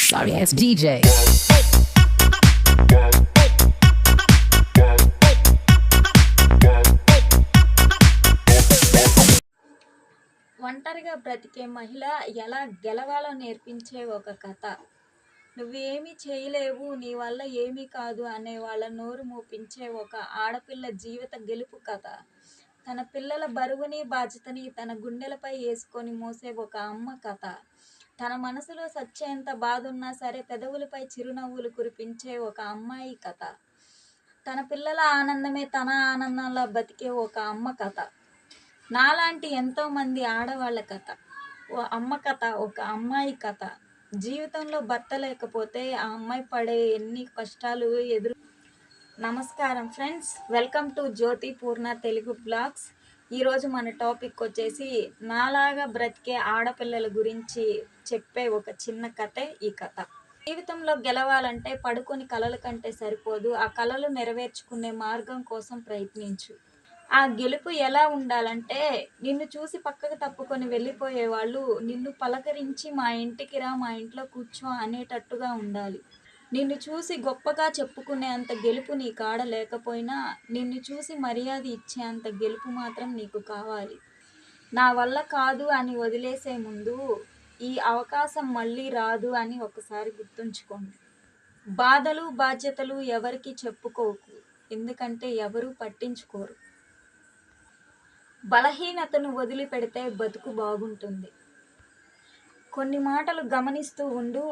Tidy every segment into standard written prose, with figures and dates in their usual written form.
Sorry ass DJ. ఒంటరిగా బ్రతికే మహిళ ఎలా గెలవాలో నేర్పించే ఒక కథ. నువ్వేమీ చేయలేవు, నీ వల్ల ఏమీ కాదు అనే వాళ్ళ నోరు మూపించే ఒక ఆడపిల్ల జీవిత గెలుపు కథ. తన పిల్లల బరువుని బాధ్యతని తన గుండెలపై వేసుకొని మోసే ఒక అమ్మ కథ. తన మనసులో సచ్చేంత బాధున్నా సరే పెదవులపై చిరునవ్వులు కురిపించే ఒక అమ్మాయి కథ. తన పిల్లల ఆనందమే తన ఆనందంలా బతికే ఒక అమ్మ కథ. నాలాంటి ఎంతోమంది ఆడవాళ్ళ కథ. ఓ అమ్మ కథ, ఒక అమ్మాయి కథ. జీవితంలో భర్త లేకపోతే ఆ అమ్మాయి పడే ఎన్ని కష్టాలు ఎదురు. నమస్కారం friends, welcome to Jyothi Purna Telugu blogs. ఈరోజు మన టాపిక్ వచ్చేసి నాలాగా బ్రతికే ఆడపిల్లల గురించి చెప్పే ఒక చిన్న కథే ఈ కథ. జీవితంలో గెలవాలంటే పడుకొని కలల కంటే సరిపోదు, ఆ కలలు నెరవేర్చుకునే మార్గం కోసం ప్రయత్నించు. ఆ గెలుపు ఎలా ఉండాలంటే, నిన్ను చూసి పక్కకు తప్పుకొని వెళ్ళిపోయే వాళ్ళు నిన్ను పలకరించి మా ఇంటికి రా, మా ఇంట్లో కూర్చో అనేటట్టుగా ఉండాలి. నిన్ను చూసి గొప్పగా చెప్పుకునే అంత గెలుపు నీ కాడ లేకపోయినా నిన్ను చూసి మర్యాద ఇచ్చే అంత గెలుపు మాత్రం నీకు కావాలి. నా వల్ల కాదు అని వదిలేసే ముందు ఈ అవకాశం మళ్ళీ రాదు అని ఒకసారి గుర్తుంచుకోండి. బాధలు బాధ్యతలు ఎవరికి చెప్పుకోకు, ఎందుకంటే ఎవరూ పట్టించుకోరు. బలహీనతను వదిలిపెడితే బతుకు బాగుంటుంది. కొన్ని మాటలు గమనిస్తూ ఉండు,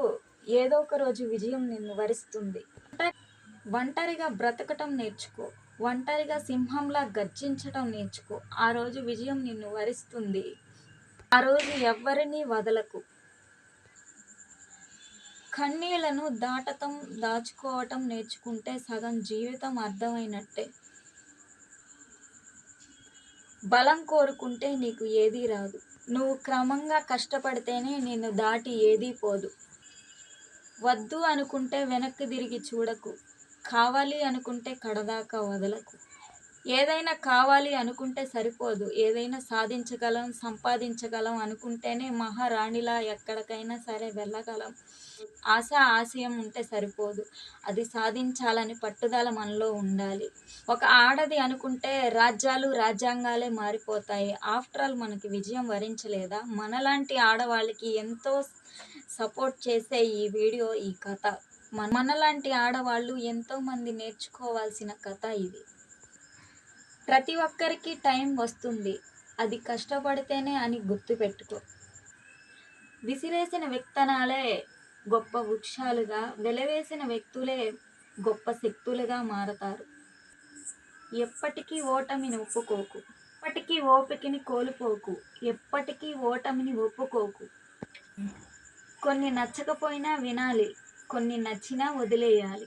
ఏదో ఒక రోజు విజయం నిన్ను వరిస్తుంది. ఒంటరిగా బ్రతకటం నేర్చుకో, ఒంటరిగా సింహంలా గర్జించటం నేర్చుకో. ఆ రోజు విజయం నిన్ను వరిస్తుంది. ఆ రోజు ఎవ్వరినీ వదలకు. కన్నీళ్లను దాచుకోవటం నేర్చుకుంటే సగం జీవితం అర్థమైనట్టే. బలం కోరుకుంటే నీకు ఏదీ రాదు. నువ్వు క్రమంగా కష్టపడితేనే నిన్ను దాటి ఏదీ పోదు. వద్దు అనుకుంటే వెనక్కి తిరిగి చూడకు, కావాలి అనుకుంటే కడదాకా వదలకు. ఏదైనా కావాలి అనుకుంటే సరిపోదు, ఏదైనా సాధించగలం, సంపాదించగలం అనుకుంటేనే మహారాణిలా ఎక్కడికైనా సరే వెళ్ళగలం. ఆశయం ఉంటే సరిపోదు, అది సాధించాలని పట్టుదల మనలో ఉండాలి. ఒక ఆడది అనుకుంటే రాజ్యాలు రాజ్యాంగాలే మారిపోతాయి. ఆఫ్టర్ ఆల్ మనకి విజయం వరించలేదా? మనలాంటి ఆడవాళ్ళకి ఎంతో సపోర్ట్ చేసే ఈ వీడియో, ఈ కథ. మనలాంటి ఆడవాళ్ళు ఎంతోమంది నేర్చుకోవాల్సిన కథ ఇది. ప్రతి ఒక్కరికి టైం వస్తుంది, అది కష్టపడితేనే అని గుర్తుపెట్టుకో. విసిరేసిన విత్తనాలే గొప్ప వృక్షాలుగా, వెలవేసిన వ్యక్తులే గొప్ప శక్తులుగా మారతారు. ఎప్పటికీ ఓటమిని ఒప్పుకోకు, ఎప్పటికీ ఓపికని కోల్పోకు, ఎప్పటికీ ఓటమిని ఒప్పుకోకు. కొన్ని నచ్చకపోయినా వినాలి, కొన్ని నచ్చినా వదిలేయాలి.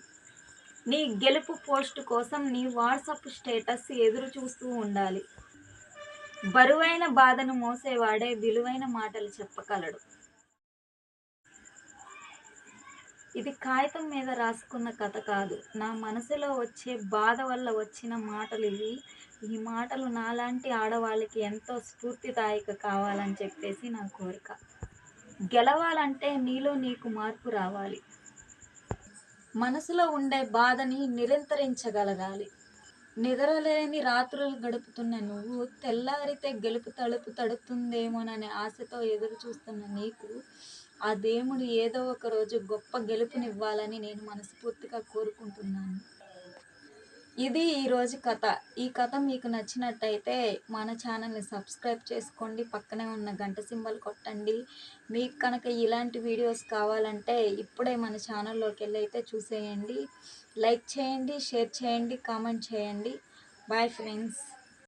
నీ గెలుపు పోస్ట్ కోసం నీ వాట్సాప్ స్టేటస్ ఎదురు చూస్తూ ఉండాలి. బరువైన బాధను మోసేవాడే విలువైన మాటలు చెప్పగలడు. ఇది కాగితం మీద రాసుకున్న కథ కాదు, నా మనసులో వచ్చే బాధ వల్ల వచ్చిన మాటలు ఇవి. ఈ మాటలు నాలాంటి ఆడవాళ్ళకి ఎంతో స్ఫూర్తిదాయక కావాలని చెప్పేసి నా కోరిక. గెలవాలంటే నీలో నీకు మార్పు రావాలి. మనసులో ఉండే బాధని నిరంతరించగలగాలి. నిద్రలేని రాత్రులు గడుపుతున్న నువ్వు, తెల్లారితే గెలుపు తలుపు తడుతుందేమోననే ఆశతో ఎదురు చూస్తున్న నీకు ఆ దేవుడు ఏదో ఒక రోజు గొప్ప గెలుపునివ్వాలని నేను మనస్ఫూర్తిగా కోరుకుంటున్నాను. ఇది ఈరోజు కథ. ఈ కథ మీకు నచ్చినట్టయితే మన ఛానల్ని సబ్స్క్రైబ్ చేసుకోండి, పక్కనే ఉన్న గంట సింబల్ కొట్టండి. మీకు కనుక ఇలాంటి వీడియోస్ కావాలంటే ఇప్పుడే మన ఛానల్లోకి వెళ్ళి అయితే చూసేయండి. లైక్ చేయండి, షేర్ చేయండి, కామెంట్ చేయండి. Bye friends.